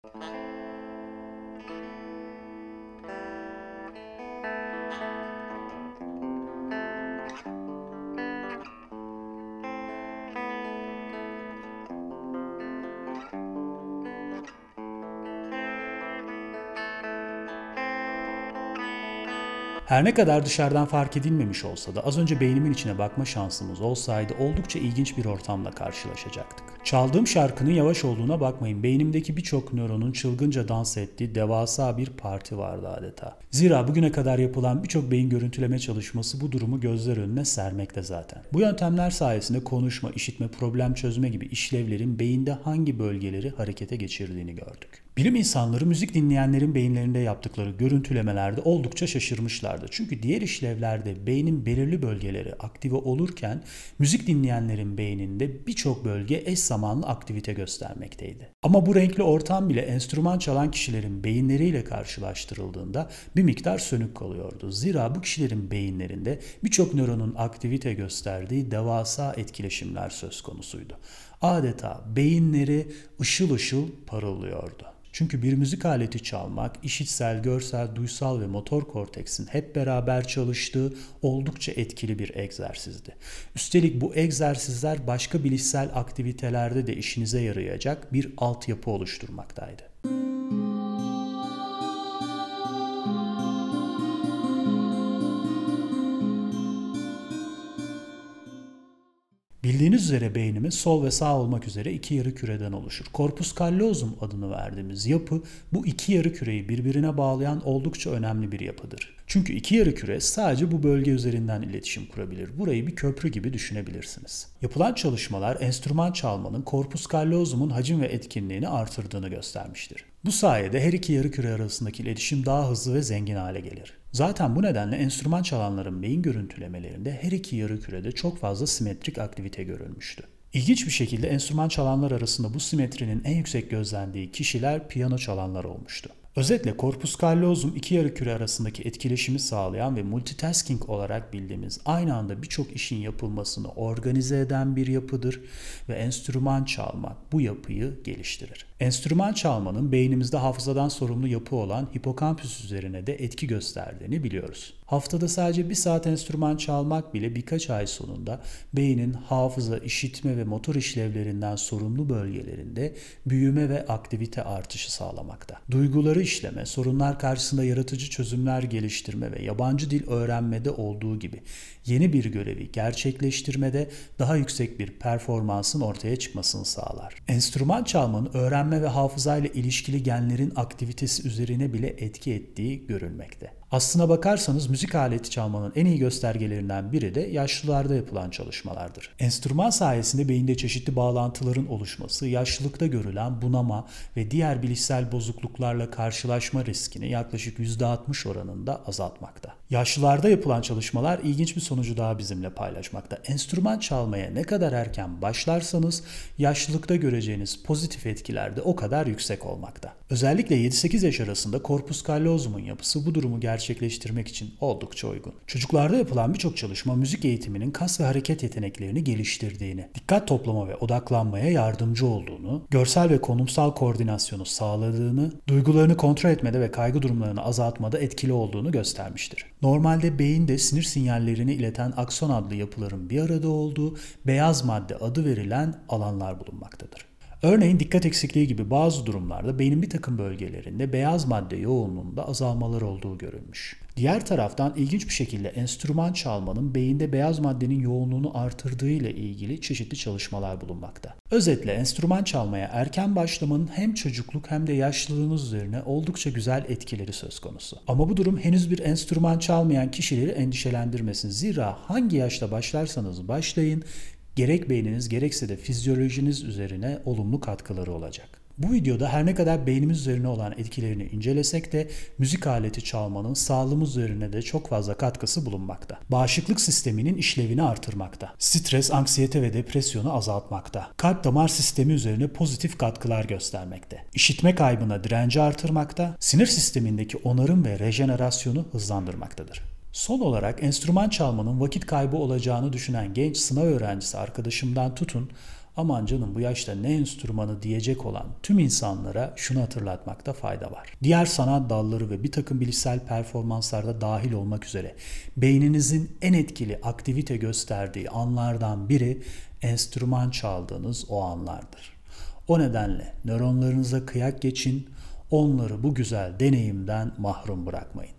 Her ne kadar dışarıdan fark edilmemiş olsa da az önce beynimin içine bakma şansımız olsaydı oldukça ilginç bir ortamla karşılaşacaktık. Çaldığım şarkının yavaş olduğuna bakmayın, beynimdeki birçok nöronun çılgınca dans ettiği devasa bir parti vardı adeta. Zira bugüne kadar yapılan birçok beyin görüntüleme çalışması bu durumu gözler önüne sermekte zaten. Bu yöntemler sayesinde konuşma, işitme, problem çözme gibi işlevlerin beyinde hangi bölgeleri harekete geçirdiğini gördük. Bilim insanları müzik dinleyenlerin beyinlerinde yaptıkları görüntülemelerde oldukça şaşırmışlardı. Çünkü diğer işlevlerde beynin belirli bölgeleri aktive olurken müzik dinleyenlerin beyninde birçok bölge eş zamanlı aktivite göstermekteydi. Ama bu renkli ortam bile enstrüman çalan kişilerin beyinleriyle karşılaştırıldığında bir miktar sönük kalıyordu. Zira bu kişilerin beyinlerinde birçok nöronun aktivite gösterdiği devasa etkileşimler söz konusuydu. Adeta beyinleri ışıl ışıl parıldıyordu. Çünkü bir müzik aleti çalmak, işitsel, görsel, duysal ve motor korteksin hep beraber çalıştığı oldukça etkili bir egzersizdi. Üstelik bu egzersizler başka bilişsel aktivitelerde de işinize yarayacak bir altyapı oluşturmaktaydı. Bildiğiniz üzere beynimiz sol ve sağ olmak üzere iki yarı küreden oluşur. Corpus callosum adını verdiğimiz yapı bu iki yarı küreyi birbirine bağlayan oldukça önemli bir yapıdır. Çünkü iki yarı küre sadece bu bölge üzerinden iletişim kurabilir. Burayı bir köprü gibi düşünebilirsiniz. Yapılan çalışmalar enstrüman çalmanın corpus callosumun hacim ve etkinliğini artırdığını göstermiştir. Bu sayede her iki yarı küre arasındaki iletişim daha hızlı ve zengin hale gelir. Zaten bu nedenle enstrüman çalanların beyin görüntülemelerinde her iki yarı kürede çok fazla simetrik aktivite görülmüştü. İlginç bir şekilde enstrüman çalanlar arasında bu simetrinin en yüksek gözlendiği kişiler piyano çalanlar olmuştu. Özetle corpus callosum iki yarı küre arasındaki etkileşimi sağlayan ve multitasking olarak bildiğimiz aynı anda birçok işin yapılmasını organize eden bir yapıdır ve enstrüman çalmak bu yapıyı geliştirir. Enstrüman çalmanın beynimizde hafızadan sorumlu yapı olan hipokampüs üzerine de etki gösterdiğini biliyoruz. Haftada sadece bir saat enstrüman çalmak bile birkaç ay sonunda beynin hafıza, işitme ve motor işlevlerinden sorumlu bölgelerinde büyüme ve aktivite artışı sağlamakta. Duyguları işleme, sorunlar karşısında yaratıcı çözümler geliştirme ve yabancı dil öğrenmede olduğu gibi yeni bir görevi gerçekleştirmede daha yüksek bir performansın ortaya çıkmasını sağlar. Enstrüman çalmanın öğrenme ve hafızayla ilişkili genlerin aktivitesi üzerine bile etki ettiği görülmekte. Aslına bakarsanız müzik aleti çalmanın en iyi göstergelerinden biri de yaşlılarda yapılan çalışmalardır. Enstrüman sayesinde beyinde çeşitli bağlantıların oluşması, yaşlılıkta görülen bunama ve diğer bilişsel bozukluklarla karşılaşma riskini yaklaşık %60 oranında azaltmakta. Yaşlılarda yapılan çalışmalar ilginç bir sonucu daha bizimle paylaşmakta. Enstrüman çalmaya ne kadar erken başlarsanız yaşlılıkta göreceğiniz pozitif etkiler de o kadar yüksek olmakta. Özellikle 7-8 yaş arasında corpus callosumun yapısı bu durumu gerçekleştirmek için oldukça uygun. Çocuklarda yapılan birçok çalışma müzik eğitiminin kas ve hareket yeteneklerini geliştirdiğini, dikkat toplama ve odaklanmaya yardımcı olduğunu, görsel ve konumsal koordinasyonu sağladığını, duygularını kontrol etmede ve kaygı durumlarını azaltmada etkili olduğunu göstermiştir. Normalde beyinde sinir sinyallerini ileten akson adlı yapıların bir arada olduğu beyaz madde adı verilen alanlar bulunmaktadır. Örneğin dikkat eksikliği gibi bazı durumlarda beynin bir takım bölgelerinde beyaz madde yoğunluğunda azalmalar olduğu görülmüş. Diğer taraftan ilginç bir şekilde enstrüman çalmanın beyinde beyaz maddenin yoğunluğunu artırdığı ile ilgili çeşitli çalışmalar bulunmakta. Özetle enstrüman çalmaya erken başlamanın hem çocukluk hem de yaşlılığınız üzerine oldukça güzel etkileri söz konusu. Ama bu durum henüz bir enstrüman çalmayan kişileri endişelendirmesin. Zira hangi yaşta başlarsanız başlayın, gerek beyniniz gerekse de fizyolojiniz üzerine olumlu katkıları olacak. Bu videoda her ne kadar beynimiz üzerine olan etkilerini incelesek de müzik aleti çalmanın sağlığımız üzerine de çok fazla katkısı bulunmakta. Bağışıklık sisteminin işlevini artırmakta. Stres, anksiyete ve depresyonu azaltmakta. Kalp damar sistemi üzerine pozitif katkılar göstermekte. İşitme kaybına direnci artırmakta. Sinir sistemindeki onarım ve rejenerasyonu hızlandırmaktadır. Son olarak enstrüman çalmanın vakit kaybı olacağını düşünen genç sınav öğrencisi arkadaşımdan tutun, aman canım bu yaşta ne enstrümanı diyecek olan tüm insanlara şunu hatırlatmakta fayda var. Diğer sanat dalları ve bir takım bilişsel performanslarda dahil olmak üzere beyninizin en etkili aktivite gösterdiği anlardan biri enstrüman çaldığınız o anlardır. O nedenle nöronlarınıza kıyak geçin, onları bu güzel deneyimden mahrum bırakmayın.